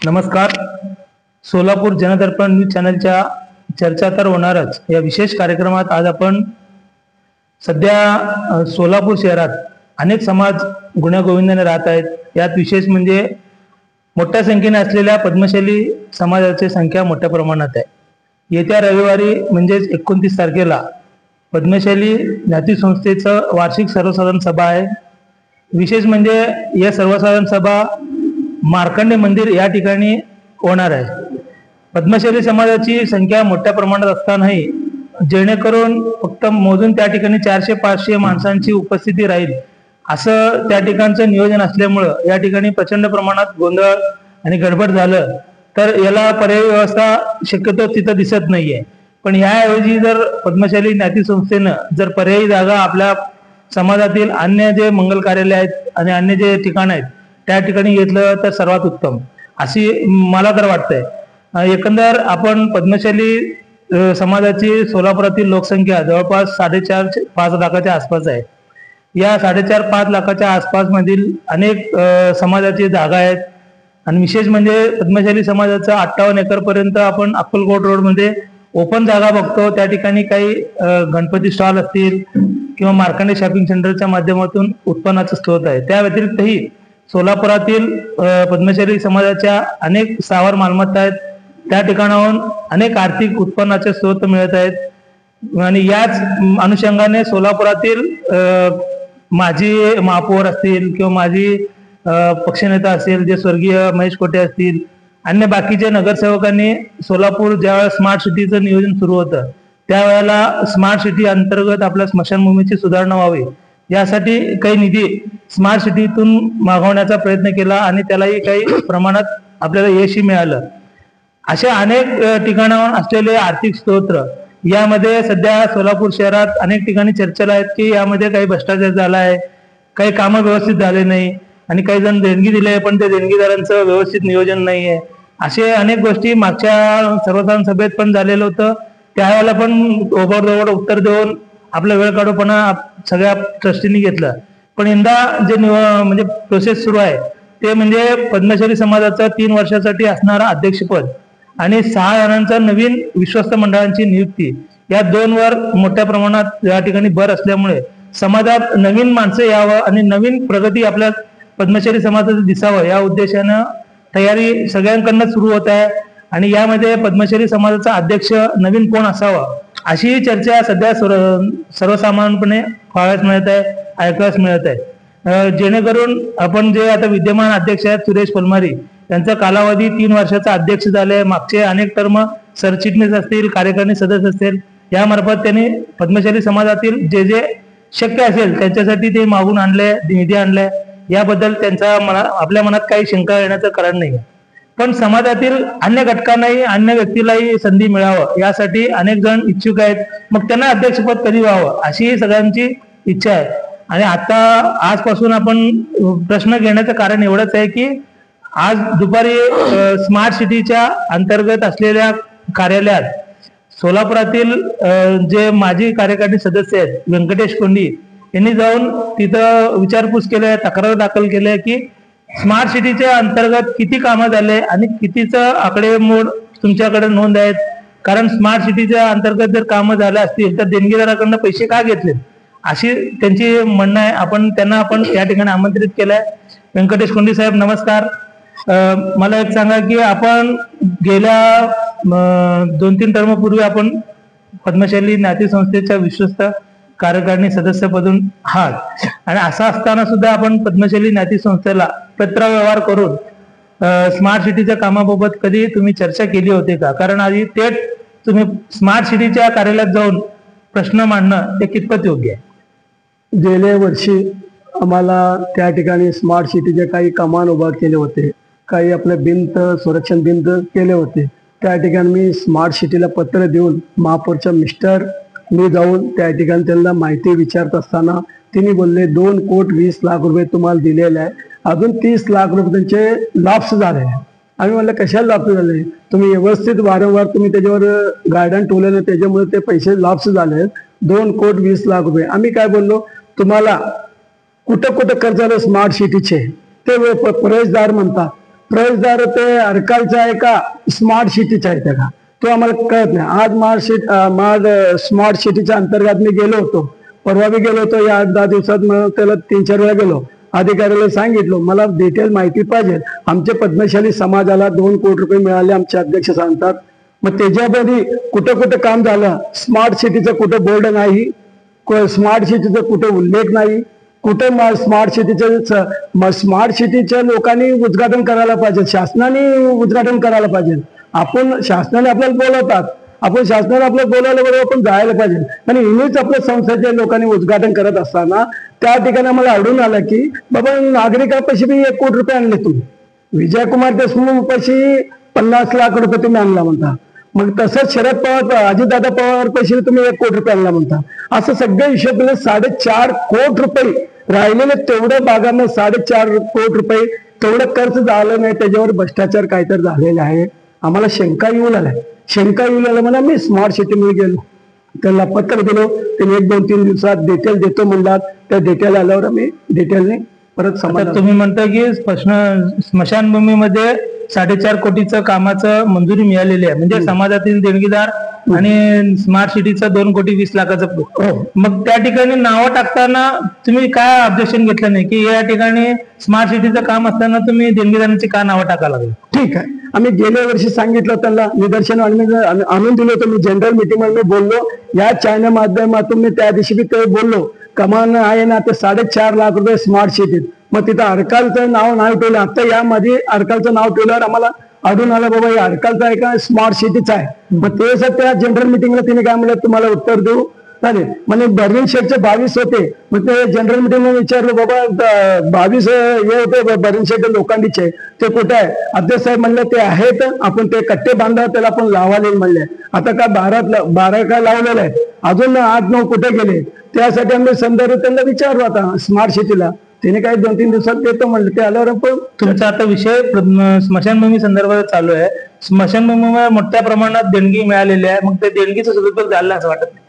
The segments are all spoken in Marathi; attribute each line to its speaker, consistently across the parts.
Speaker 1: नमस्कार. सोलापूर जनदर्पण न्यूज चॅनलच्या चर्चा तर होणारच या विशेष कार्यक्रमात आज आपण सध्या सोलापूर शहरात अनेक समाज गुण्यागोविंदाने राहत आहेत. यात विशेष म्हणजे मोठ्या संख्येने असलेल्या पद्मशाली समाजाची संख्या मोठ्या प्रमाणात आहे. येत्या रविवारी म्हणजेच 29 तारखेला पद्मशाली ज्ञाती संस्थेचं वार्षिक सर्वसाधारण सभा आहे. विशेष म्हणजे या सर्वसाधारण सभा मार्कंडे मंदिर या ठिकाणी होणार आहे. पद्मशाली समाजाची संख्या मोठ्या प्रमाणात असतानाही जेणेकरून फक्त मोजून त्या ठिकाणी 400-500 माणसांची उपस्थिती राहील असं त्या ठिकाणचं नियोजन असल्यामुळं या ठिकाणी प्रचंड प्रमाणात गोंधळ आणि गडबड झालं तर याला पर्यायी व्यवस्था शक्यतो तिथं दिसत नाहीये. पण याऐवजी जर पद्मशाली ज्ञाती संस्थेनं जर पर्यायी जागा आपल्या समाजातील अन्य जे मंगल कार्यालय आहेत आणि अन्य जे ठिकाण आहेत त्या ठिकाणी घेतलं तर सर्वात उत्तम अशी मला तर वाटतंय. एकंदर आपण पद्मशाली समाजाची सोलापुरातील लोकसंख्या जवळपास 4.5-5 लाखाच्या आसपास आहे. या 4.5-5 लाखाच्या आसपास मधील अनेक समाजाची जागा आहेत आणि विशेष म्हणजे पद्मशाली समाजाचा 58 एकर पर्यंत आपण अक्कलकोट रोड मध्ये ओपन जागा बघतो. त्या ठिकाणी काही गणपती स्टॉल असतील किंवा मार्कंडे शॉपिंग सेंटरच्या माध्यमातून उत्पन्नाचा स्रोत आहे. त्या व्यतिरिक्तही सोलापुरातील पद्मशाली समाजाच्या अनेक स्थावर मालमत्ता आहेत. त्या ठिकाणाहून अनेक आर्थिक उत्पन्नाचे स्रोत मिळत आहेत आणि याच अनुषंगाने सोलापुरातील माजी महापौर असतील किंवा माजी पक्षनेता असतील जे स्वर्गीय महेश कोटे असतील अन्य बाकीच्या नगरसेवकांनी सोलापूर ज्यावेळेला स्मार्ट सिटीचं नियोजन सुरू होतं त्यावेळेला स्मार्ट सिटी अंतर्गत आपल्या स्मशानभूमीची सुधारणा व्हावी यासाठी काही निधी स्मार्ट सिटीतून मागवण्याचा प्रयत्न केला आणि त्यालाही काही प्रमाणात आपल्याला यशही मिळालं. अशा अनेक ठिकाणावर असलेले आर्थिक स्रोत यामध्ये सध्या सोलापूर शहरात अनेक ठिकाणी चर्चेला आहेत की यामध्ये काही भ्रष्टाचार झाला आहे, काही कामं व्यवस्थित झाले नाही आणि काही जण देणगी दिले पण ते देणगीदारांचं व्यवस्थित नियोजन नाही आहे. असे अनेक गोष्टी मागच्या सर्वसाधारण सभेत पण झालेलं होतं. त्यावेळेला पण ओबडधोबड उत्तर देऊन आपला वेळ काढूपणा सगळ्या ट्रस्टींनी घेतला. पण यंदा जे म्हणजे प्रोसेस सुरू आहे ते म्हणजे पद्मशाली समाजाचं 3 वर्षासाठी असणारं अध्यक्षपद आणि 6 जणांचा नवीन विश्वस्त मंडळांची नियुक्ती या 2 वर मोठ्या प्रमाणात या ठिकाणी भर असल्यामुळे समाजात नवीन माणसं यावं आणि नवीन प्रगती आपल्या पद्मशाली समाजाचं दिसावं या उद्देशानं तयारी सगळ्यांकडनं सुरू होत आहे. आणि यामध्ये पद्मशाली समाजाचा अध्यक्ष नवीन कोण असावा अशी चर्चा सध्या सर्वसामान्यपणे पाहायला मिळत आहे, ऐकायला मिळत आहे. जेणेकरून आपण जे आता विद्यमान अध्यक्ष आहेत सुरेश पलमारी त्यांचा कालावधी 3 वर्षाचा अध्यक्ष झाले. मागचे अनेक टर्म सरचिटणीस असतील, कार्यकारिणी सदस्य असतील यामार्फत त्यांनी पद्मशाली समाजातील जे जे शक्य असेल त्यांच्यासाठी ते मागून आणले, निधी आणले. याबद्दल त्यांचा आपल्या मनात काही शंका येण्याचं कारण नाही. पण समाजातील अन्य घटकांनाही अन्य व्यक्तीलाही संधी मिळावं यासाठी अनेक जण इच्छुक आहेत. मग त्यांना अध्यक्षपद कधी व्हावं अशी सगळ्यांची इच्छा आहे. आणि आता आजपासून आपण प्रश्न घेण्याचं कारण एवढंच आहे की आज दुपारी स्मार्ट सिटीच्या अंतर्गत असलेल्या कार्यालयात सोलापुरातील जे माजी कार्यकारिणी सदस्य आहेत व्यंकटेश कोंडी यांनी जाऊन तिथं विचारपूस केली, तक्रार दाखल केली की स्मार्ट सिटीच्या अंतर्गत किती कामं झाले आणि कितीचं आकडेमोड तुमच्याकडे नोंद आहेत. कारण स्मार्ट सिटीच्या अंतर्गत जर कामं झाले असतील तर देणगीदाराकडनं पैसे का घेतले अशी त्यांची म्हणणं आहे. त्यांना आपण या ठिकाणी आमंत्रित केलंय. व्यंकटेश कोंडी साहेब नमस्कार. मला एक सांगा की आपण गेल्या 2-3 टर्म पूर्वी आपण पद्मशाली ज्ञाती संस्थेच्या विश्वस्त कार्यकारिणी सदस्यपदून आहात आणि असं असताना सुद्धा आपण पद्मशाली ज्ञाती संस्थेला पत्रव्यवहार करून स्मार्ट सिटीच्या कामाबाबत कधी तुम्ही चर्चा केली होती का? कारण आधी थेट तुम्ही स्मार्ट सिटीच्या कार्यालयात जाऊन प्रश्न मांडणं ते कितपत योग्य आहे?
Speaker 2: गेल्या वर्षी आम्हाला त्या ठिकाणी स्मार्ट सिटीचे काही कमान उभा केले होते, काही आपले भिंत संरक्षण भिंत केले होते. त्या ठिकाणी मी स्मार्ट सिटीला पत्र देऊन महापौरच्या मिस्टर मी जाऊन त्या ठिकाणी त्यांना माहिती विचारत असताना तिने बोलले 2,20 लाख रुपये तुम्हाला दिलेले आहे, अजून 30 लाख रुपये त्यांचे लाप्स झाले. आम्ही म्हणलं कशाला लाप्स झाले? तुम्ही व्यवस्थित वारंवार तुम्ही त्याच्यावर गार्डन ठेवलेलं त्याच्यामुळे ते पैसे लाप्स झाले 2,20 लाख रुपये. आम्ही काय बोललो तुम्हाला कुठं कुठं खर्च झालं स्मार्ट सिटीचे ते प्रवेशद्वार म्हणतात प्रवेशद्वार ते अर्कालचा आहे का स्मार्ट सिटीचा आहे का तो आम्हाला कळत नाही. आज स्मार्ट सिटीच्या अंतर्गत मी गेलो होतो, परवा बी गेलो होतो, या 8-10 दिवसात मग त्याला 3-4 वेळा गेलो. अधिकाऱ्याला सांगितलं मला डिटेल माहिती पाहिजे. आमच्या पद्मशाली समाजाला 2 कोटी रुपये मिळाले आमचे अध्यक्ष सांगतात. मग त्याच्यामध्ये कुठं कुठं काम झालं, स्मार्ट सिटीचं कुठं बोर्ड नाही, स्मार्ट सिटीचा कुठे उल्लेख नाही, कुठे स्मार्ट सिटीच्या लोकांनी उद्घाटन करायला पाहिजे, शासनाने उद्घाटन करायला पाहिजे. आपण शासनाने आपल्याला बोलवतात, आपण शासनाने आपल्याला बोलायला बरोबर आपण जायला पाहिजे. आणि इनेच आपल्या संस्थेच्या लोकांनी उद्घाटन करत असताना त्या ठिकाणी आम्हाला आढळून आलं की बाबा नागरिकांपाशी बी 1 कोटी रुपये आणले तुम्ही, विजयकुमार देशमुख पाशी 50 लाख रुपये तुम्ही आणला म्हणता, मग तसंच शरद पवार अजितदादा पवार पैसे तुम्ही 1 कोटी रुपये आणला म्हणता. असं सगळे हिशोब 4.5 कोटी रुपये राहिलेले तेवढ्या भागांना 4.5 कोटी रुपये तेवढं खर्च झालं नाही, त्याच्यावर भ्रष्टाचार काहीतरी झालेला आहे. आम्हाला शंका येऊन आल्या म्हणा. मी स्मार्ट सिटीमध्ये गेलो, त्यांना पत्र दिलो, त्यांनी 1-2-3 दिवसात डिटेल देतो म्हणतात. त्या डिटेल आल्यावर आम्ही डिटेलने परत समाज.
Speaker 1: तुम्ही म्हणता की स्मशानभूमीमध्ये 4.5 कोटीचं कामाचं मंजुरी मिळालेली आहे, म्हणजे समाजातील देणगीदार आणि स्मार्ट सिटीचा 2 कोटी 20 लाखाचं. मग त्या ठिकाणी नावं टाकताना तुम्ही काय ऑब्जेक्शन घेतलं नाही की या ठिकाणी स्मार्ट सिटीचं काम असताना तुम्ही देणगीदारांची का नावं टाकायला लागली?
Speaker 2: ठीक आहे, आम्ही गेल्या वर्षी सांगितलं, त्यांना निदर्शन आणून दिलं होतं. मी जनरल मीटिंग मध्ये बोललो, या चॅनल माध्यमातून मी त्या दिवशी ते बोललो, कमान आहे ना ते 4.5 लाख रुपये स्मार्ट सिटीत. मग तिथं अर्कालचं नाव ठेवलं. आता यामध्ये अर्कालचं नाव ठेवल्यावर आम्हाला आढळून आलं बाबा हे अर्कालचं आहे का स्मार्ट सिटीचं आहे. मग ते त्या जनरल मिटिंगला तिने काय म्हणलं तुम्हाला उत्तर देऊ चालेल म्हणजे बर्लिन शेटचे 22 होते. मग ते जनरल मिटिंगला विचारलं बाबा 22 हे होते बर्लिन शेट लोखंडीचे, ते कुठे आहे? अध्यक्ष साहेब म्हणले ते आहेत, आपण ते कट्टे बांधा त्याला आपण लावाले म्हणले. आता का 12 का लावलेलं आहे, अजून 8-9 कुठे गेले? त्यासाठी आम्ही संदर्भ त्यांना विचारलो आता स्मार्ट सिटीला. त्याने काही 2-3 दिवसात देतो म्हणलं. ते आल्यावर पण
Speaker 1: तुमचा आता विषय स्मशानभूमी संदर्भात चालू आहे. स्मशानभूमीला मोठ्या प्रमाणात देणगी मिळालेली आहे, मग त्या देणगीचं सदुपयोग झालं असं वाटत नाही?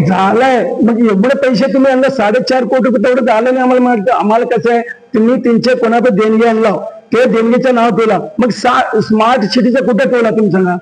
Speaker 2: झालाय. मग एवढे पैसे तुम्ही आणला 4.5 कोटी रुपये तेवढं झालं नाही. आम्हाला कसं आहे, तुम्ही 300 कोणाकडे देणगी आणला, ते देणगीचं नाव ठेवला, मग स्मार्ट सिटीचं कुठे ठेवला तुम्ही सांगा?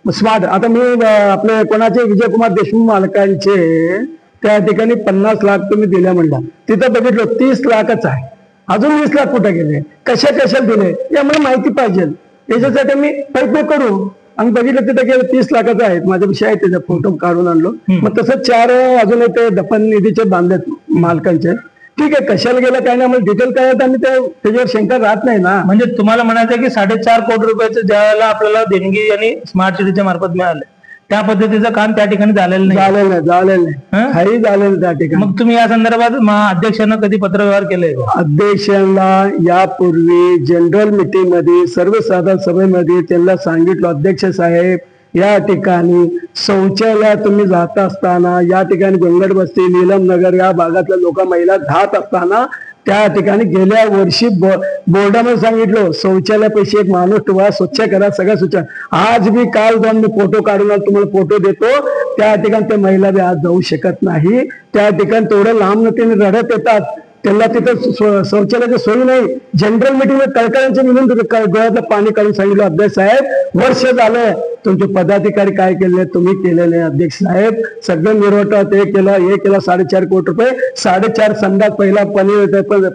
Speaker 2: स्मार्ट आता मी आपले कोणाचे विजयकुमार देशमुख मालकांचे त्या ठिकाणी 50 लाख तुम्ही दिल्या म्हणला, तिथं बघितलं 30 लाखच आहे, अजून 20 लाख कुठे गेले, कशाला दिले हे आम्हाला माहिती पाहिजे. याच्यासाठी मी प्रयत्न करू. आणि बघितलं तिथे गेलं 30 लाखाचं आहेत, माझ्यापेक्षा आहे, त्याचा फोटो काढून आणलो. मग तसंच 4 अजून ते दफन निधीचे बांधलेत मालकांचे. ठीक आहे, कशाला गेलं काय नाही आम्हाला डिटेल काय आणि त्याच्यावर शंका राहत नाही ना.
Speaker 1: म्हणजे तुम्हाला म्हणायचं की 4.5 कोटी रुपयाचं ज्यावेळेला आपल्याला देणगी आणि स्मार्ट सिटीच्या मार्फत मिळालं त्या पद्धतीचं काम त्या ठिकाणी झालेलं नाही.
Speaker 2: झालेलं नाही काही झालेलं त्या ठिकाणी.
Speaker 1: मग तुम्ही या संदर्भात अध्यक्षांना कधी पत्रव्यवहार केलाय?
Speaker 2: अध्यक्षांना यापूर्वी जनरल मीटिंग मध्ये सर्वसाधारण सभेमध्ये त्यांना सांगितलं, अध्यक्ष साहेब या ठिकाणी शौचालय तुम्ही जात असताना या ठिकाणी गोंगड बस्ती नीलम नगर या भागातल्या लोक महिला जात असताना त्या ठिकाणी गेल्या वर्षी बोर्डामध्ये सांगितलं शौचालय पैसे एक माणूस ठेवा, स्वच्छ करा, सगळं स्वच्छ. आज मी काल जाऊन मी फोटो काढून तुम्हाला फोटो देतो. त्या ठिकाणी त्या महिला बी आज जाऊ शकत नाही. त्या ठिकाणी तेवढं लांब तिने रडत येतात, त्यांना तिथं शौचालयाची सोयी नाही. जनरल मीटिंग कळकळ्यांचे मिळून डोळ्यातलं पाणी काढून सांगितलं, अध्यक्ष साहेब वर्ष झालं तुमचे पदाधिकारी काय केले तुम्ही केलेले अध्यक्ष साहेब, सगळं मिरवटा ते केलं हे केलं. 4.5 कोटी रुपये 4.5 संडास पहिला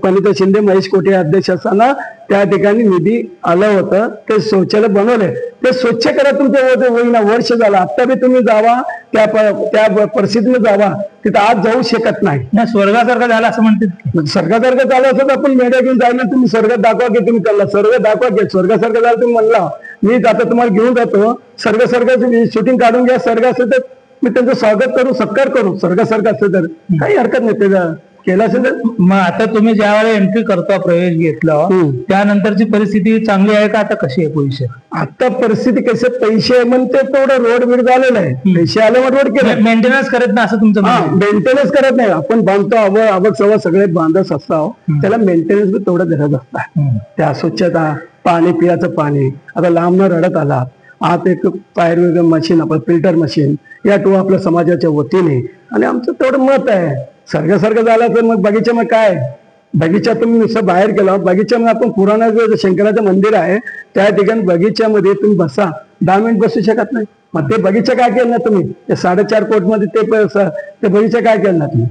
Speaker 2: पणिता शिंदे महेश कोटे अध्यक्ष असताना त्या ठिकाणी निधी आलं होतं, ते शौचालय बनवले, ते स्वच्छ करा तुमच्या होईना वर्ष झालं. आता बी तुम्ही जावा त्या परिस्थितीने जावा, तिथं आज जाऊ शकत नाही.
Speaker 1: स्वर्गासारखं झालं असं म्हणते.
Speaker 2: स्वर्गासारखं झालं असं तर आपण मेड्या घेऊन जायला तुम्ही स्वर्ग दाखवा की तुम्ही त्याला स्वर्ग दाखवा की स्वर्गासारखं झालं तुम्ही म्हणला मी आता तुम्हाला घेऊन जातो स्वर्गासारखं शूटिंग काढून घ्या. स्वर्ग असेल तर मी त्यांचं स्वागत करू सत्कार करू, स्वर्गासारखं असेल तर काही हरकत नाही त्याचं केलं असेल तर.
Speaker 1: मग आता तुम्ही ज्या वेळेला एंट्री करतो प्रवेश घेतला त्यानंतरची परिस्थिती चांगली आहे का आता कशी आहे पैसे?
Speaker 2: आता परिस्थिती कसे पैसे म्हणते तेवढं रोड बीड झालेलं आहे, पैसे आल्यावर रोड केलं,
Speaker 1: मेंटेनन्स करत नाही असं तुमचं?
Speaker 2: मेंटेनन्स करत नाही. आपण बांधतो आवक सवय सगळे बांधत असतो, त्याला मेंटेनन्स बी तेवढं गरज असतात. त्या स्वच्छता पाणी पियाचं पाणी आता लांब न रडत आला आत एक फायर मशीन आपण फिल्टर मशीन या टू आपल्या समाजाच्या वतीने आणि आमचं तेवढं मत आहे. सारखं झालं तर मग बगीचा मग काय बगीच्यातून नुसतं बाहेर गेला, बगीच्यामध्ये आपण पुराणा जो शंकराचं मंदिर आहे त्या ठिकाणी बगीच्यामध्ये तुम्ही बसा, 10 मिनिट बसू शकत नाही. मग ते बगीचा काय केलं ना तुम्ही, ते 4.5 कोटीमध्ये ते बगीचा काय केलं ना तुम्ही?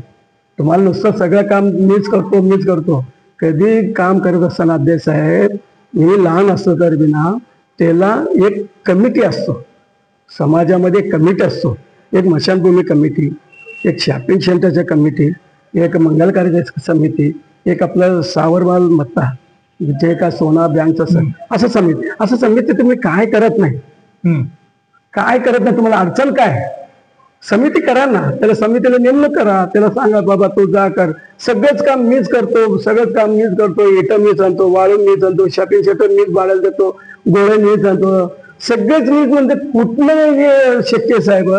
Speaker 2: तुम्हाला नुसतं सगळं काम मीच करतो. कधी काम करत असताना अध्यक्ष साहेब, मी लहान असतो तर बिना त्याला एक कमिटी असतो, समाजामध्ये एक कमिटी असतो, एक मशानभूमी कमिटी, एक शॉपिंग सेंटरच्या कमिटी, एक मंगल कार्याची समिती, एक आपलं सावरमाल मत्ता जे का सोना बँकचं असं समिती तुम्ही काय करत नाही. तुम्हाला अडचण काय? समिती करा ना, त्याला समितीला नेमणूक करा, त्याला सांगा बाबा तू जा कर, सगळंच काम मीच करतो, इटं मीच आणतो, वाळू मीच आणतो, शॉपिंग सेंटर मीच बाळायला देतो, गोळे मीच आणतो, सगळेच मीच. म्हणजे कुठलं हे शक्य साहेब?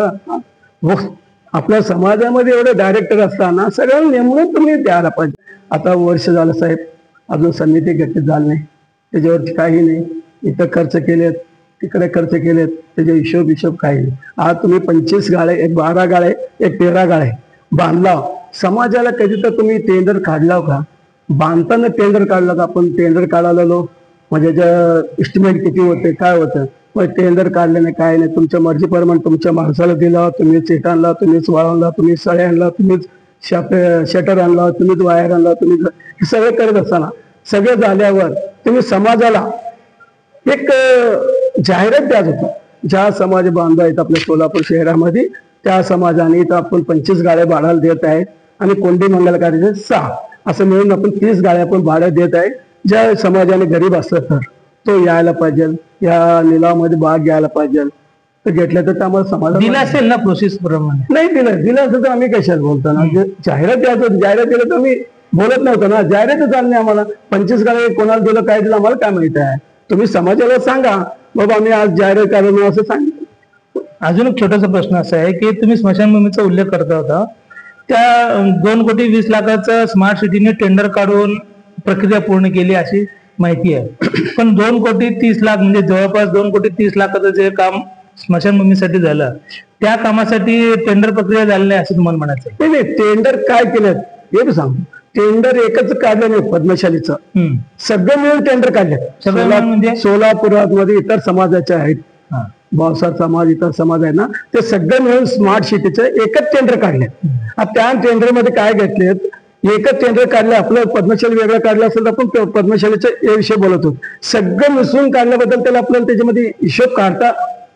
Speaker 2: आपल्या समाजामध्ये एवढे डायरेक्टर असताना सगळ्यांना नेमणूक तुम्ही द्यायला पाहिजे. आता वर्ष झालं साहेब, अजून समिती गठीत झाली नाही, त्याच्यावरती काही नाही. इथं खर्च केलेत, तिकडे खर्च केलेत, त्याचे हिशोब काही नाही. आज तुम्ही 25 गाळे, एक 12 गाळे, एक 13 गाळे बांधला, समाजाला कधी तर तुम्ही टेंडर काढला का? बांधताना टेंडर काढला का? आपण टेंडर काढायला म्हणजे इस्टिमेट किती होते, काय होतं, मग टेंडर काढले नाही, काय नाही, तुमच्या मर्जीप्रमाणे तुमच्या माणसाला दिला, तुम्ही चेट आणला, तुम्हीच वाळवला, तुम्ही सळे आणला, तुम्हीच शटर आणला, तुम्हीच वायर आणला, तुम्ही हे सगळं करत असताना सगळं झाल्यावर तुम्ही समाजाला एक जाहिरात द्याच होतं. ज्या समाज बांधव आहेत आपल्या सोलापूर शहरामध्ये, त्या समाजाने इथं आपण 25 गाड्या भाड्याला देत आहेत आणि कोंडी मंगल कार्याचे 6, असं मिळून आपण 30 गाड्या आपण भाड्या देत आहे. ज्या समाजाने गरीब असलं तर तो यायला पाहिजे, या निलावामध्ये भाग घ्यायला पाहिजे. तर घेतलं तर आम्हाला समाज
Speaker 1: दिलं असेल ना प्रोसेस प्रमाणे?
Speaker 2: नाही दिलं असेल तर आम्ही कशात बोलतो ना. जाहिरात द्यायचं, जाहिरात दिलं तर आम्ही बोलत नव्हतो ना. जाहिरातच आली नाही आम्हाला. 25 गाड्या कोणाला दिलं, काय दिलं आम्हाला काय माहिती आहे? तुम्ही समाजाला सांगा बाबा आम्ही आज जाहिरात करू असं सांगितलं.
Speaker 1: अजून एक छोटासा प्रश्न असा आहे की तुम्ही स्मशानभूमीचा उल्लेख करता होता, त्या 2,20,00,000चं स्मार्ट सिटीने टेंडर काढून प्रक्रिया पूर्ण केली अशी माहिती आहे. पण 2,30,00,000 म्हणजे जवळपास 2,30,00,000चं जे काम स्मशानभूमीसाठी झालं, त्या कामासाठी टेंडर प्रक्रिया झाली नाही असं तुम्हाला म्हणायचं?
Speaker 2: नाही, टेंडर काय केलं हे बी सांगतो. टेंडर एकच काढलं नाही पद्मशालीचं, सगळं मिळून टेंडर काढले.
Speaker 1: म्हणजे
Speaker 2: सोलापुरात मध्ये इतर समाजाचे आहेत, भावसार समाज, इतर समाज आहे ना, ते सगळं मिळून स्मार्ट सिटीचे एकच टेंडर काढले. त्या टेंडर मध्ये काय घेतलेत, एकच टेंडर काढलं. आपलं पद्मशाली वेगळं काढलं असेल तर आपण पद्मशालीच्या विषयी बोलत होतो. सगळं मिसळून काढल्याबद्दल त्याला आपल्याला त्याच्यामध्ये हिशोब काढता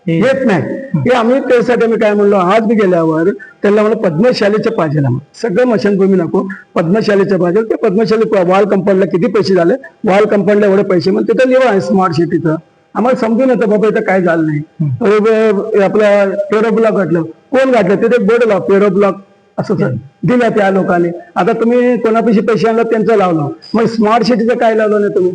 Speaker 2: येत नाही. हे आम्ही त्यासाठी आम्ही काय म्हणलो, आज मी गेल्यावर त्याला म्हणलं पद्मशालीचं पाहिजे, सगळं मशानभूमी नको, पद्मशालीचं पाहिजे. ते पद्मशाली वॉल कंपाऊंडला किती पैसे झाले, वॉल कंपाऊंडला एवढे पैसे, म्हणजे तिथं लिहा आहे स्मार्ट सिटीचं. आम्हाला समजून येतं बाबा इथं काय झालं नाही. आपला पेरो ब्लॉक घातलं, कोण घातलं तिथे बोर्ड लाव पेरो ब्लॉक असं दिलं त्या लोकांनी. आता तुम्ही कोणापेक्षा पैसे आणला त्यांचं लावलं, मग स्मार्ट सिटीचं काय लावलं नाही तुम्ही?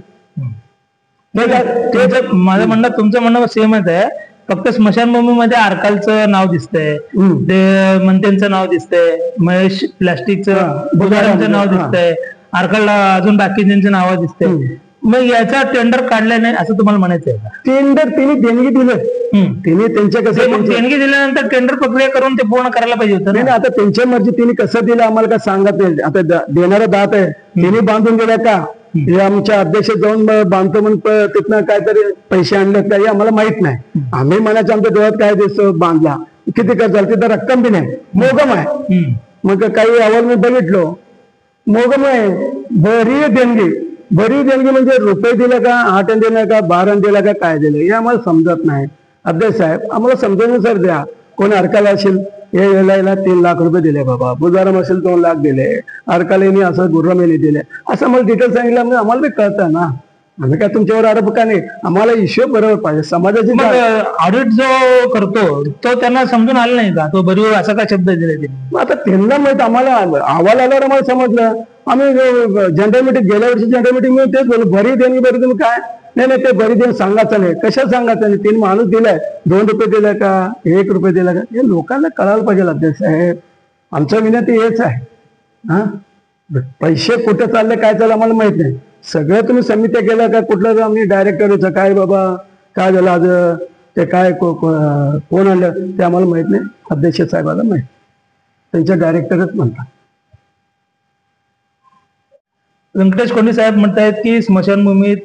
Speaker 1: माझं म्हणणं तुमचं म्हणणं सेमच आहे, फक्त स्मशानभूमीमध्ये आरकालचं नाव दिसतंय, ते मंत्यांचं नाव दिसतंय, महेश प्लास्टिकचं बुधारांचं नाव दिसतंय, आरकालला अजून बाकीच्यांचं नाव दिसतंय. मग याचा टेंडर काढला नाही असं तुम्हाला म्हणायचं आहे का?
Speaker 2: टेंडर त्यांनी देणगी दिलं, त्यांनी त्यांच्या कसं
Speaker 1: देणगी दिल्यानंतर टेंडर प्रक्रिया करून ते पूर्ण करायला पाहिजे होतं.
Speaker 2: नाही, आता त्यांच्या मर्जी त्यांनी कसं दिलं आम्हाला काय सांगत नाही. आता देणारा दात आहे, त्यांनी बांधून दिला का? हे आमच्या अध्यक्ष जाऊन बांधतो म्हणून तिथनं काहीतरी पैसे आणले काही आम्हाला माहित नाही. आम्ही म्हणायचं आमच्या डोळ्यात काय दिसतो, बांधला किती खर्च झाला, तिथं रक्कम बी नाही, मोगम आहे. मग काही अहवाल मी बघितलो, मोगम आहे. भरीव देणगी म्हणजे रुपये दिले का, 8 दिले का, 12 दिला का, काय दिलं हे आम्हाला समजत नाही. अध्यक्ष साहेब आम्हाला समजूनुसार द्या. कोण अडकाला असेल हे याला 3 लाख रुपये दिले बाबा, बुजाराम असेल 2 लाख दिले, अडकालेनी असं गुर्रमेनी दिले, असं मला डिटेल सांगितलं म्हणजे आम्हाला बी कळतं ना. आम्ही काय तुमच्यावर आरोप का नाही, आम्हाला हिशोब बरोबर पाहिजे. समाजाची
Speaker 1: ऑडिट जो करतो तो त्यांना समजून आला नाही का, तो बरोबर असा का शब्द दिले?
Speaker 2: आता त्यांना माहित, आम्हाला अहवाल आल्यावर आम्हाला समजलं. आम्ही जनरल मीटिंग गेल्या वर्षी जनरल मीटिंग मध्ये तेच बोलू, भरी देणगी बरी तुम्ही काय नाही ते भरी देणं सांगायचं नाही. कशा सांगायचं नाही? 3 माणूस दिलाय, 2 रुपये दिला का, 1 रुपये दिला का, हे लोकांना कळायला पाहिजे. अध्यक्ष साहेब आमच्या विनंती हेच आहे. हा, पैसे कुठे चालले काय चाललं आम्हाला माहित नाही. सगळं तुम्ही समित्या केल्या का, कुठलं आम्ही डायरेक्टरचं काय बाबा काय झालं आज, ते काय कोण आणलं ते आम्हाला माहित नाही. अध्यक्ष साहेबाला माहित, त्यांच्या डायरेक्टरच म्हणतात.
Speaker 1: व्यंकटेश कोंडी साहेब म्हणतायत की स्मशानभूमीत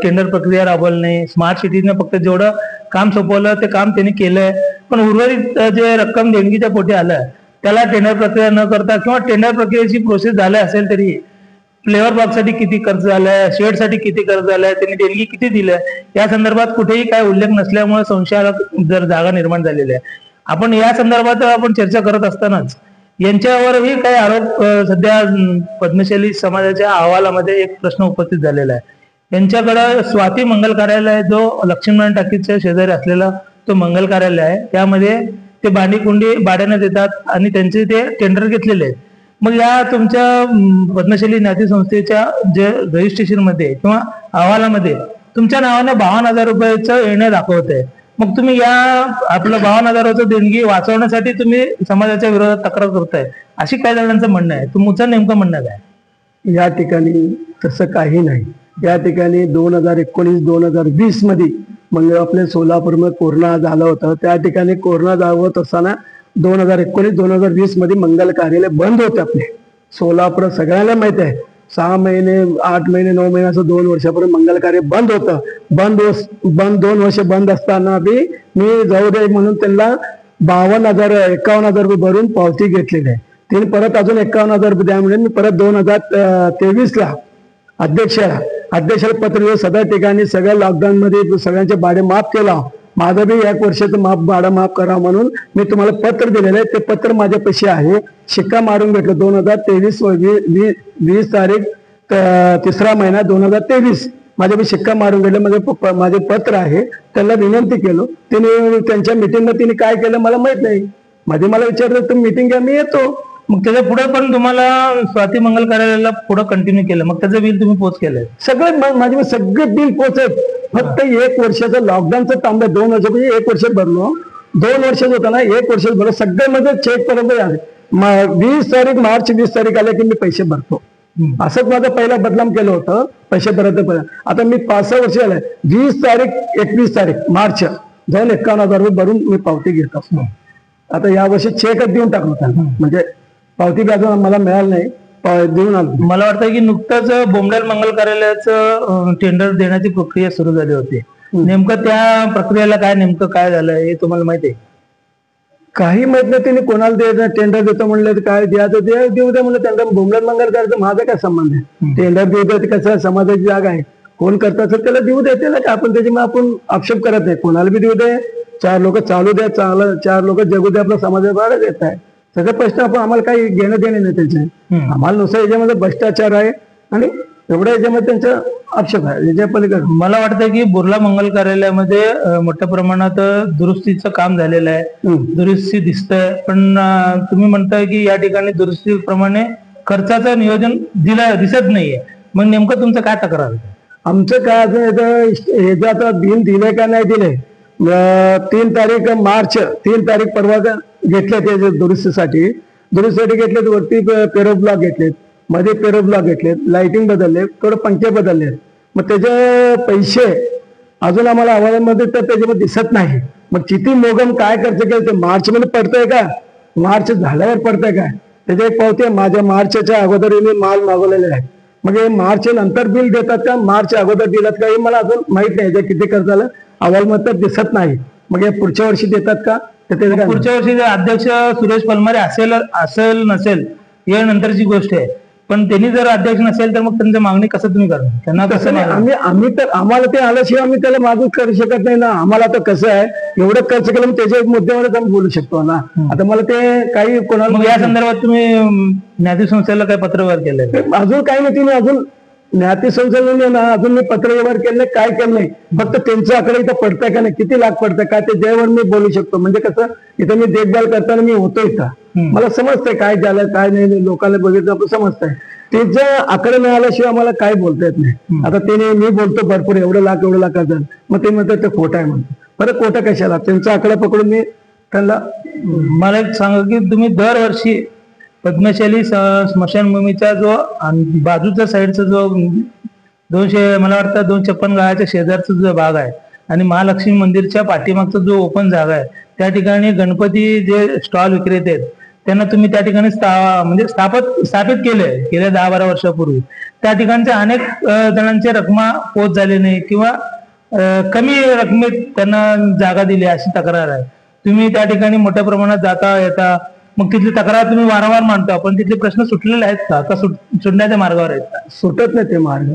Speaker 1: टेंडर प्रक्रिया राबवली नाही, स्मार्ट सिटीने फक्त जेवढं काम सोपवलं ते काम त्यांनी केलंय, पण उर्वरित जे रक्कम देणगीच्या पोटी आलं त्याला टेंडर प्रक्रिया न करता किंवा टेंडर प्रक्रियेची प्रोसेस झाली असेल तरी फ्लेवर पार्कसाठी किती खर्च झालाय, शेडसाठी किती खर्च झालाय, त्यांनी देणगी किती दिल्या या संदर्भात कुठेही काय उल्लेख नसल्यामुळे संशयाला जर जागा निर्माण झालेली आहे. आपण या संदर्भात आपण चर्चा करत असतानाच यांच्यावरही काही आरोप सध्या पद्मशाली समाजाच्या अहवालामध्ये एक प्रश्न उपस्थित झालेला आहे. यांच्याकडे स्वाती मंगल कार्यालय जो लक्ष्मीनारायण टाकीच्या शेजारी असलेला तो मंगल कार्यालय आहे, त्यामध्ये ते भांडी कुंडी भाड्याने देतात आणि त्यांचे ते टेंडर घेतलेले आहेत. मग या तुमच्या पद्मशाली ज्ञाती संस्थेच्या जे रजिस्ट्रेशन मध्ये किंवा अहवालामध्ये तुमच्या नावाने 52,000 रुपयाचं येणं दाखवत आहे. मग तुम्ही या आपलं 52,000 देणगी वाचवण्यासाठी तुम्ही समाजाच्या विरोधात तक्रार करताय, अशी काय जणांचं म्हणणं आहे. तुमचं नेमकं म्हणणं काय?
Speaker 2: या ठिकाणी तसं काही नाही. या ठिकाणी 2019-2020 मध्ये मग आपल्या सोलापूरमध्ये कोरोना झाला होता. त्या ठिकाणी कोरोना जावत असताना 2019-2020 मध्ये मंगल कार्यालय बंद होते आपले सोलापूर. सगळ्यांना माहिती आहे 6 महिने 8 महिने 9 महिने असं 2 वर्षापर्यंत मंगल कार्य बंद होतं. बंद 2 वर्ष बंद असताना बी मी जाऊ दे म्हणून त्यांना 51,000 रुपये भरून पावती घेतलेली आहे. त्यांनी परत अजून 51,000 रुपये द्या म्हणून मी परत 2023ला अध्यक्षाला पत्र दिलं. सगळ्या ठिकाणी सगळ्या लॉकडाऊन मध्ये सगळ्यांचे भाडे माफ केला. माझं बी 1 वर्षाचं भाडं माफ करा म्हणून मी तुम्हाला पत्र दिलेलं आहे. ते पत्र माझ्या पैसे आहे, शिक्का मारून घेतलं. 2023-20 तारीख 3रा महिना 2023 माझ्या बी शिक्का मारून घेतलं. माझे पत्र आहे. त्यांना विनंती केलो. तिने त्यांच्या मिटिंगमध्ये तिने काय केलं मला माहित नाही. मला विचारलं तुम्ही मिटिंग घ्या, मी येतो.
Speaker 1: मग त्याच्या पुढे पण तुम्हाला स्वाती मंगल कार्यालयाला पुढे कंटिन्यू केलं, मग त्याचं बिल तुम्ही पोच केलंय?
Speaker 2: सगळे माझे सगळे बिल पोचत. फक्त 1 वर्षाचं लॉकडाऊनचं थांबलं. 2 वर्ष म्हणजे 1 वर्ष भरलो. 2 वर्षाचं होतं ना, 1 वर्ष भरलं. सगळे मध्ये चेक पर्यंत आले. 20 तारीख मार्च 20 तारीख आले की मी पैसे भरतो. असंच माझं पहिला बदनाम केलं होतं पैसे भरत. आता मी 5-6 वर्ष झाले. 20 तारीख 21 तारीख मार्च जाऊन 51,000 रुपये भरून मी पावती घेत असतो. आता या वर्षी चेकच देऊन टाकलो त्यांना, म्हणजे पावती बी अजून मला मिळालं नाही, देऊन आलो.
Speaker 1: मला वाटतं की नुकतंच बोमडेल मंगल कार्यालयाचं टेंडर देण्याची प्रक्रिया सुरू झाली होती. नेमकं त्या प्रक्रियेला नेमकं काय झालं हे तुम्हाला माहिती आहे?
Speaker 2: काही माहित नाही. त्यांनी कोणाला द्यायचं टेंडर देतो म्हणलं तर काय द्यायचं ते देऊ द्या म्हणलं. त्यांना बोमडेल मंगल कार्यालयाचा माझा काय संबंध आहे? टेंडर देऊ द्या, कसं समाजाची जागा आहे, कोण करतात त्याला देऊ द्या. त्याला आपण त्याच्यामुळे आपण आक्षेप करत नाही. कोणाला बी देऊ दे, 4 लोक चालू द्या, 4 लोक जगू द्या, आपल्या समाजाला भाडं देत आहे. सगळे प्रश्न आपण आम्हाला काही घेणं देणं नाही त्याचे. आम्हाला नुसतं याच्यामध्ये भ्रष्टाचार आहे आणि एवढ्या याच्यामध्ये त्यांचा आक्षेप आहे. याच्या पलीकडे
Speaker 1: मला वाटतं की बोर्ला मंगल कार्यालयामध्ये मोठ्या प्रमाणात दुरुस्तीचं काम झालेलं आहे, दुरुस्ती दिसतंय. पण तुम्ही म्हणताय की या ठिकाणी दुरुस्तीप्रमाणे खर्चाचं नियोजन दिसत नाहीये. मग नेमकं तुमचं काय तक्रार?
Speaker 2: आमचं काय अजून आता बिल दिले का नाही दिले. 3 तारीख मार्च 3 तारीख परवा घेतले ते दुरुस्तीसाठी घेतलेत. वरती पेरो ब्लॉक घेतलेत, मध्ये पेरो ब्लॉक घेतलेत, लाइटिंग बदलले, थोडं पंखे बदलले. मग त्याचे पैसे अजून आम्हाला अहवालामध्ये तर त्याच्यामध्ये दिसत नाही. मग किती मोगम काय खर्च केलं ते मार्च मध्ये पडतंय का, मार्च झाल्यावर पडतंय काय, त्याच्या एक पावती माझ्या मार्चच्या अगोदर मी माल मागवलेले आहे. मग हे मार्च नंतर बिल देतात का मार्च अगोदर दिलात का हे मला अजून माहित नाही. याच्या किती खर्च झालं अहवालमध्ये दिसत नाही. मग हे पुढच्या वर्षी देतात का?
Speaker 1: पुढच्या वर्षी अध्यक्ष सुरेश पलमारे असेल नसेल या नंतरची गोष्ट आहे. पण त्यांनी जर अध्यक्ष नसेल तर मग त्यांची मागणी कसं तुम्ही करणार? त्यांना कसं नाही.
Speaker 2: आम्ही तर आम्हाला ते आल्याशिवाय आम्ही त्याला मागूच करू शकत नाही ना. आम्हाला आता कसं आहे एवढं खर्च केलं मग त्याच्या मुद्द्यावरच आम्ही बोलू शकतो ना. आता मला ते काही कोणाला.
Speaker 1: मग या संदर्भात तुम्ही ज्ञाती संस्थेला काही पत्रव्यवहार केलंय?
Speaker 2: अजून काही नाही. तुम्ही अजून ज्ञाती संस्थेने ना अजून मी पत्रव्यवहार केले काय केलं नाही. फक्त त्यांचं आकडे इथं पडतंय का नाही, किती लाख पडतंय काय ते ज्यावर मी बोलू शकतो. म्हणजे कसं इथं मी देखभाल करताना मी होतो इथं, मला समजतंय काय झालं काय नाही. लोकांना बघितलं आपण समजतंय. त्याचं आकडे मिळाल्याशिवाय आम्हाला काय बोलता येत नाही. आता त्याने मी बोलतो भरपूर एवढं लाख झालं, मग ते म्हणतात ते खोटं आहे म्हणतो. बरं खोटं कशाला? त्यांचा आकडा पकडून मी त्यांना.
Speaker 1: मला एक सांगा की तुम्ही दरवर्षी पद्मशाली स्मशानभूमीचा जो बाजूच्या साईडचा जो 200 मला वाटतं 256 गावाच्या शेजारचा जो भाग आहे आणि महालक्ष्मी मंदिरच्या पाठीमागचा जो ओपन जागा आहे त्या ठिकाणी गणपती जे स्टॉल विक्रेते आहेत त्यांना तुम्ही त्या ठिकाणी स्थापित केलंय गेल्या 10-12 वर्षापूर्वी. त्या ठिकाणच्या अनेक जणांचे रकमा पोच झाले नाही किंवा कमी रकमेत त्यांना जागा दिली अशी तक्रार आहे. तुम्ही त्या ठिकाणी मोठ्या प्रमाणात जाता येता, मग तिथली तक्रार तुम्ही वारंवार मांडता, पण तिथले प्रश्न सुटलेले आहेत का सुटण्याच्या मार्गावर आहेत का?
Speaker 2: सुटत नाही ते मार्ग.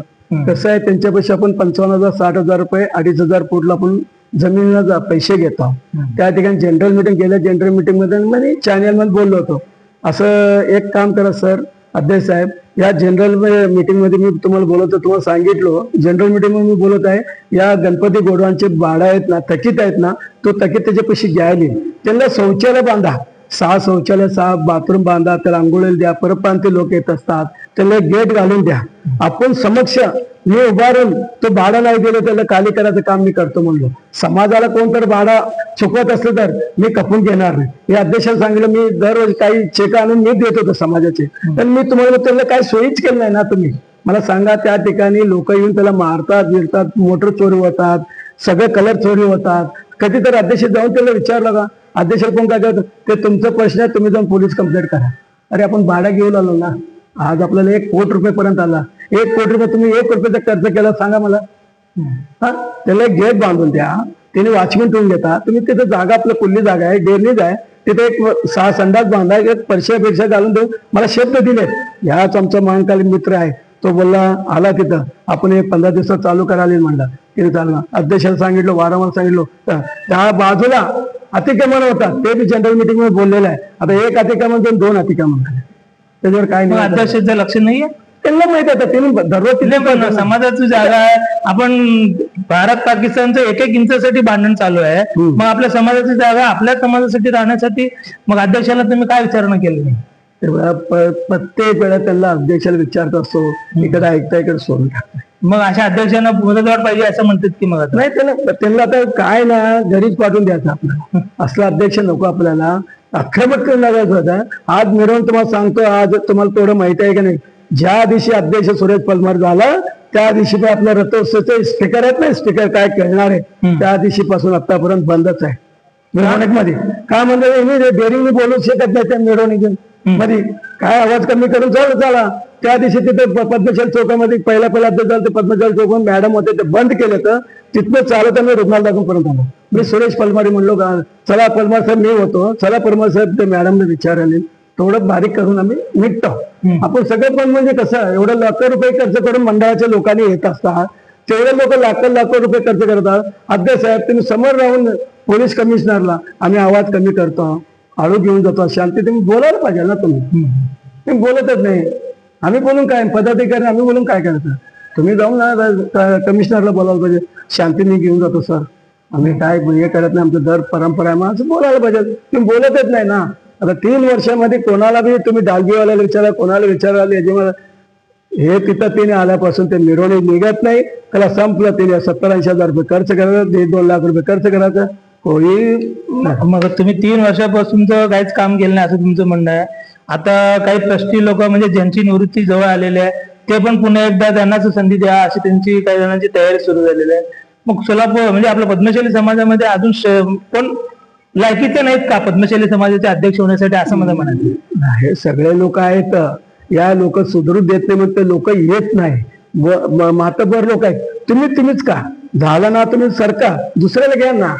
Speaker 2: कसं आहे, त्यांच्यापेक्षा आपण 55,000 60,000 रुपये 2,500 फूटला आपण जमिनीला पैसे घेतो. त्या ठिकाणी जनरल मिटिंग गेल्या जनरल मिटिंग मध्ये चॅनल मध्ये बोललो होतो, असं एक काम करा सर अध्यक्ष साहेब, या जनरल मीटिंग मध्ये मी तुम्हाला बोलवतो, तुम्हाला सांगितलो जनरल मीटिंग मध्ये मी बोलत आहे, या गणपती गोडवांचे भाडं आहेत ना, थकीत आहेत ना, तो थकीत त्याचे पैसे घ्यायला त्यांना शौचालय बांधा, 6 शौचालय 6 बाथरूम बांधा, त्याला आंघोळीला द्या, परप्रांतीय लोक येत असतात त्याला गेट घालून द्या. आपण समक्ष मी उभारून तो भाडा नाही दिलं त्याला खाली करायचं काम मी करतो म्हणलो. समाजाला कोणतरी भाडा चुकवत असलं तर मी कपून घेणार नाही. हे अध्यक्षांना सांगितलं, मी दररोज काही चेक आणून मी देत होतो समाजाचे, पण मी तुम्हाला त्याला काही सोयीच केलं नाही ना. तुम्ही मला सांगा, त्या ठिकाणी लोक येऊन त्याला मारतात बिरतात, मोटर चोरी होतात, सगळे कलर चोरी होतात. कधीतरी अध्यक्ष जाऊन त्याला विचारलं का, अध्यक्ष कोण काय करत, ते तुमचा प्रश्न आहे, तुम्ही जाऊन पोलीस कंप्लेंट करा. अरे आपण भाडा घेऊन आलो ना, आज आपल्याला 1 कोटी रुपये पर्यंत आला. 1 कोटी रुपये तुम्ही 1 रुपयाचा खर्च केला सांगा मला. हा, त्याला एक गेट बांधून द्या, त्याने वॉचमॅन ठेवून घेता, तुम्ही तिथे जागा आपलं खुल्ली जागा आहे, डेअरीज आहे, तिथे एक 6 संडास बांधा, एक परशा घालून देऊ. मला शब्द दिले, ह्याच आमचा महाकालीन मित्र आहे, तो बोलला आला तिथं, आपण हे 15 दिवसात चालू करायला म्हणला. तिथे चालला, अध्यक्षाला सांगितलं, वारंवार सांगितलं. त्या बाजूला अतिक्रमण होता, ते बी जनरल मिटिंग मध्ये बोललेलं आहे. आता 1 अतिक्रमण 2 अतिक्रमण झाले, त्याच्यावर काय नाही.
Speaker 1: अध्यक्षाचं लक्ष नाहीये,
Speaker 2: त्यांना माहित आहे, त्यांनी दररोज
Speaker 1: तिथे पण समाजाची जागा आहे. आपण भारत पाकिस्तानचं 1-1 इंचासाठी भांडण चालू आहे, मग आपल्या समाजाची जागा आपल्या समाजासाठी राहण्यासाठी मग अध्यक्षाला तुम्ही काय विचारणा केली नाही?
Speaker 2: प्रत्येक वेळा त्यांना अध्यक्षाला विचारत असतो, इकडे ऐकता इकडे सोडून टाकतो.
Speaker 1: मग अशा अध्यक्षांना मुदतवाढ पाहिजे असं म्हणतात की, मग
Speaker 2: नाही त्यांना आता काय ना, घरीच पाठवून द्यायचं आपल्याला. असला अध्यक्ष नको आपल्याला, आक्रमक लागायचं होता. आज मिरवून तुम्हाला सांगतो, आज तुम्हाला तेवढं माहिती आहे की नाही, ज्या दिवशी अध्यक्ष सुरेश पलमार झाला त्या दिवशी पण आपल्या रथोत्सवचे स्पीकर आहेत ना, स्पीकर काय कळणार आहे, त्या दिवशीपासून आतापर्यंत बंदच आहे मिरवणूक मध्ये. काय म्हणतात, डेअरिंग बोलू शकत नाही त्या मिरवणुकी मध्ये, काय आवाज कमी करून चला. त्या दिवशी तिथे पद्मशाली चौकामध्ये पहिला झालं, ते पद्मशाली चौकात मॅडम होते, ते बंद केलं, तर तिथनं चालत आम्ही रुग्णालय दाखवून परत आलो. मी सुरेश पलमारी म्हणलो, का चला पलमार साहेब मी होतो, चला पलमार साहेब ते मॅडमने विचारले, थोडं बारीक करून आम्ही निघतो. आपण सगळं पण म्हणजे कसं, एवढं लाखो रुपये खर्च करून मंडळाच्या लोकांनी येत असतात, तेवढे लोक लाखो रुपये खर्च करतात. अध्यक्ष साहेब तुम्ही समोर राहून पोलीस कमिशनरला आम्ही आवाज कमी करतो, आळू घेऊन जातो, शांती तुम्ही बोलायला पाहिजे ना. तुम्ही बोलतच नाही, आम्ही बोलून काय, पदाधिकारी आम्ही बोलून काय करायचं. तुम्ही जाऊन ना कमिशनरला बोलायला पाहिजे, शांतीने घेऊन जातो सर, आम्ही काय हे करत नाही, आमचं दर परंपरा आहे, मग असं बोलायला पाहिजे. तुम्ही बोलतच नाही ना. आता 3 वर्षामध्ये कोणाला बी तुम्ही डालगीवाल्याला विचारा, कोणाला विचारायला याच्यामध्ये हे तिथं तिने आल्यापासून ते मिरवणूक निघत नाही, त्याला संपलं. तिने 70-80 हजार रुपये खर्च करायचं, 1-2 लाख रुपये खर्च करायचं, होईल.
Speaker 1: मग तुम्ही 3 वर्षापासून काहीच काम केलं नाही असं तुमचं म्हणणं आहे. आता काही ट्रस्टी लोक म्हणजे ज्यांची निवृत्ती जवळ आलेली आहे, ते पण पुन्हा एकदा त्यांनाच संधी द्या अशी त्यांची काही जणांची तयारी सुरू झालेली आहे. मग सोलापूर म्हणजे आपल्या पद्मशाली समाजामध्ये अजून पण लायकीचे नाहीत का पद्मशाली समाजाचे अध्यक्ष होण्यासाठी, असं मला म्हणायचं.
Speaker 2: हे सगळे लोक आहेत, या लोक सुधरू देत नाही, मग ते लोक येत नाही. मातबर लोक आहेत, तुम्हीच का झाला ना, तुम्ही सरका दुसऱ्याला घ्या ना.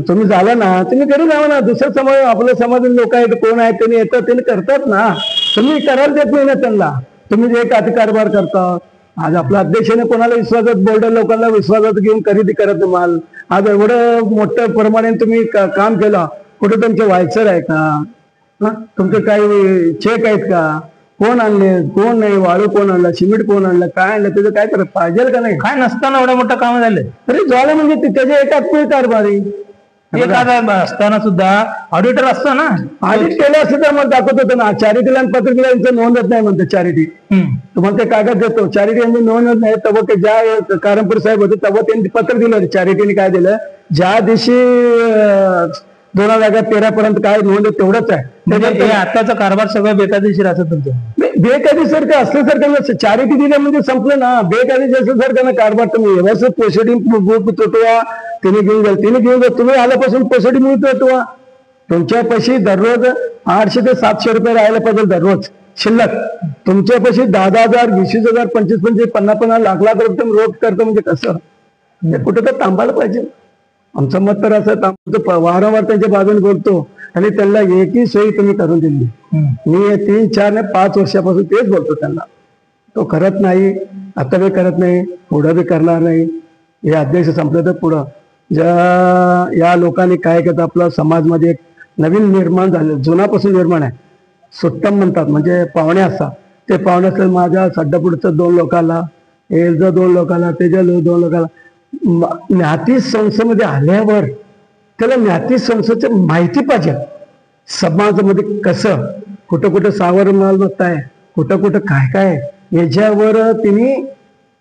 Speaker 2: तुम्ही झाला ना, तुम्ही घरी जावा ना. दुसरं समाज, आपल्या समाजातील लोक आहेत, कोण आहेत, त्यांनी येतात, त्यांनी करतात ना. तुम्ही करायला देत नाही ना त्यांना, तुम्ही जे एक कारभार करता. आज आपल्या अध्यक्षाने कोणाला विश्वासात, बोर्डर लोकांना विश्वासात घेऊन खरेदी करत नाही माल. आज एवढं मोठ्या प्रमाणे तुम्ही काम केलं, कुठे तुमचं व्हायचर आहे का, तुमचे काही चेक आहेत का, कोण आणले कोण नाही, वाळू कोण आणला, सिमेंट कोण आणलं, काय आणलं, त्याचं काय करत पाहिजे का नाही.
Speaker 1: काय नसताना एवढं मोठं काम झालं
Speaker 2: तरी झालं म्हणजे त्याचे एकात्मिक कारभारी
Speaker 1: असताना सुद्धा ऑडिटर असतं ना.
Speaker 2: ऑडिट केलं असतं तर मला दाखवत होतं ना. चॅरिटीला आणि पत्रिकेला यांचं नोंदच नाही म्हणते. चॅरिटी तुम्हाला ते कागद देतो, चॅरिटी यांची नोंदच नाही. तेव्हा ते ज्या कारंपूर साहेब होते तेव्हा त्यांनी पत्र दिलं, चॅरिटीने काय दिलं, ज्या दिवशी 2013 पर्यंत काय नोंद तेवढंच आहे.
Speaker 1: म्हणजे आताचा कारभार सगळं बेकायदेशीर असं तुमचं.
Speaker 2: बेकायदेशीर का असल्यासारखं चॅरिटी दिल्या म्हणजे संपलं ना. बेकायदेशीर असल्यासारखं ना कारभार. तुम्ही व्यवस्थित प्रोसिडिंग बुक तुटवा, तिने घेऊन जा, तुम्ही आल्यापासून प्रोसिडिंग मिळतो. तुमच्या पैसे दररोज 800 ते 700 रुपये राहायला पाहिजे दररोज शिल्लक. तुमच्या पैसे 10,000 20,000 25,000 50,50 लाख रुपये रोज करतो म्हणजे कसं? हे कुठं तर थांबायला पाहिजे. आमचं मत तर असं वारंवार त्यांच्या बाजूने बोलतो आणि त्यांना एकही सोयी तुम्ही करून दिली. मी 3, 4 आणि 5 वर्षापासून तेच बोलतो त्यांना. तो करत नाही, आता बी करत नाही, पुढं बी करणार नाही. हे अध्यक्ष संपलं तर पुढं या लोकांनी काय करतात, आपला समाजमध्ये एक नवीन निर्माण झालं, जुनापासून निर्माण आहे. सुट्टम म्हणतात, म्हणजे पाहुणे असतात. ते पाहुणे असतात माझ्या सड्डापुढचं 2 लोकांना, एलचं 2 लोकांना, त्याच्या 2 लोकांना. ज्ञाती संस्थेमध्ये आल्यावर त्याला ज्ञाती संस्थेची माहिती पाहिजे. समाजामध्ये कसं कुठं कुठं सावर मालमत्ता आहे, कुठं कुठं काय काय आहे, याच्यावर तिने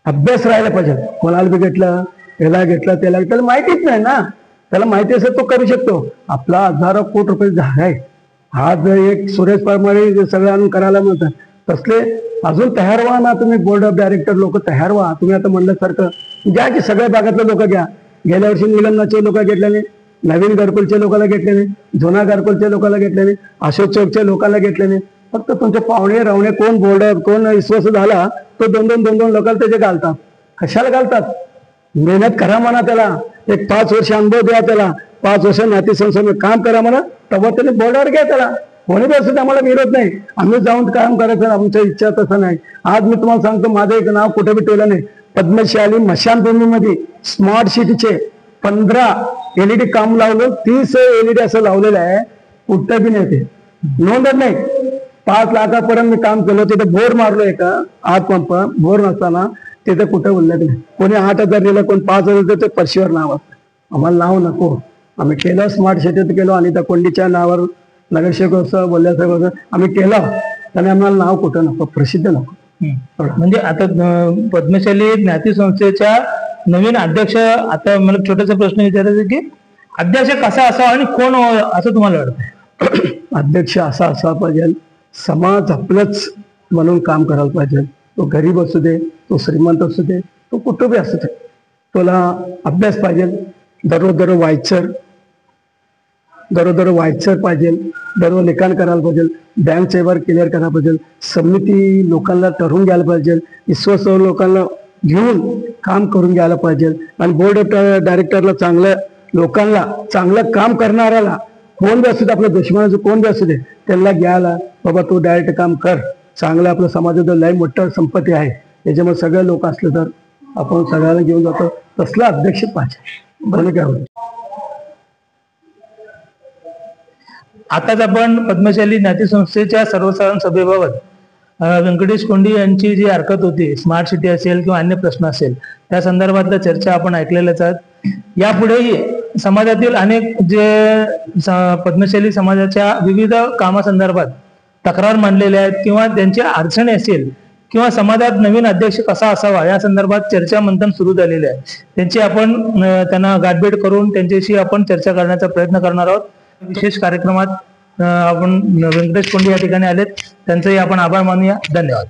Speaker 2: अभ्यास राहायला पाहिजे. कोणाला बी घेतलं, याला घेतलं, त्याला माहितीच नाही ना. त्याला माहिती असेल तो करू शकतो. आपला 1000 कोटी रुपये जागा आहे. हा जर एक सुरेश परमारे सगळं आणून करायला म्हणतात, तसले अजून तयार व्हा ना तुम्ही. बोर्ड ऑफ डायरेक्टर लोक तयार व्हा. तुम्ही आता म्हणल्यासारखं घ्या की सगळ्या भागातले लोक घ्या. गेल्या वर्षी निलंगाचे लोक घेतल्याने, नवीन घरकुलच्या लोकांना घेतल्याने, जुना घरकुलच्या लोकांना घेतल्याने, अशोक चौकच्या लोकांना घेतल्याने. फक्त तुमचे पाहुणे रावणे कोण बोर्ड कोण विश्वास झाला तो 2-2 लोकांना त्याचे घालतात. कशाला घालतात? मेहनत करा म्हणा त्याला. एक 5 वर्ष अनुभव द्या त्याला. 5 वर्ष नाती संस्थेमध्ये काम करा म्हणा, तेव्हा त्याने बोर्डावर घ्या त्याला. कोणी बी असं आम्हाला विरोध नाही. आम्ही जाऊन काम करायचं, आमच्या इच्छा तसं नाही. आज मी तुम्हाला सांगतो, माझं एक नाव कुठे बी ठेवलं नाही. पद्मशाली मशानभूमीमध्ये स्मार्ट सिटीचे 15 LED काम लावलं, 30 LED असं लावलेलं आहे. कुठं बी नाही ते नोंदत नाही. 5 लाखापर्यंत मी काम केलं. तिथं बोर मारलो एका आत पंप बोर नसताना तिथं कुठं उल्लेख नाही. कोणी 8,000 दिलं, कोणी 5,000 दिलं, ते परशीवर नाव असतं. आम्हाला नाव नको. आम्ही केलं स्मार्ट सिटीत केलो आणि त्या कोंडीच्या नावावर नगरसेवक असं बोलल्यासारखं आम्ही केलं. त्याने आम्हाला नाव कुठं नको, प्रसिद्ध नको.
Speaker 1: म्हणजे आता पद्मशाली ज्ञाती संस्थेच्या नवीन अध्यक्ष, आता मला छोटासा प्रश्न विचारायचा की अध्यक्ष कसा असावा आणि कोण असं तुम्हाला वाटतं?
Speaker 2: अध्यक्ष असा असा पाहिजे, समाज आपलंच म्हणून काम करायला पाहिजे. तो गरीब असू दे, तो श्रीमंत असू दे, तो कुठं बी असू दे, तुला अभ्यास पाहिजे. दररोज व्हायचं पाहिजे. दररोज लिखाण करायला पाहिजे. बँक व्यवहार क्लिअर करायला पाहिजे. समिती लोकांना ठरवून घ्यायला पाहिजे. विश्वास लोकांना घेऊन काम करून घ्यायला पाहिजे. आणि बोर्ड ऑफ डायरेक्टरला चांगलं, लोकांना चांगलं काम करणाऱ्याला, कोण बी असू दे, आपल्या दुश्मनाचं कोण बी असू दे, त्यांना घ्यायला, बाबा तू डायरेक्ट काम कर. चांगलं आपल्या समाजात लय मोठं संपत्ती आहे. त्याच्यामुळे सगळे लोक असले तर आपण सगळ्यांना घेऊन जातो. तसला अध्यक्ष पाहिजे. बरं काय होतं.
Speaker 1: आताच आपण पद्मशाली ज्ञाती संस्थेच्या सर्वसाधारण सभेबाबत व्यंकटेश कोंडी यांची जी हरकत होती, स्मार्ट सिटी असेल किंवा अन्य प्रश्न असेल, त्या संदर्भातल्या चर्चा आपण ऐकलेल्याच आहेत. यापुढेही समाजातील अनेक जे पद्मशाली समाजाच्या विविध कामासंदर्भात तक्रार मांडलेल्या आहेत किंवा त्यांच्या अडचणी असेल किंवा समाजात नवीन अध्यक्ष कसा असावा या संदर्भात चर्चा मंथन सुरू झालेले आहे. त्यांची आपण त्यांना गाठभेट करून त्यांच्याशी आपण चर्चा करण्याचा प्रयत्न करणार आहोत. विशेष कार्यक्रमात आपण व्यंकटेश कोंडी या ठिकाणी आलेत, त्यांचाही आपण आभार मानूया. धन्यवाद.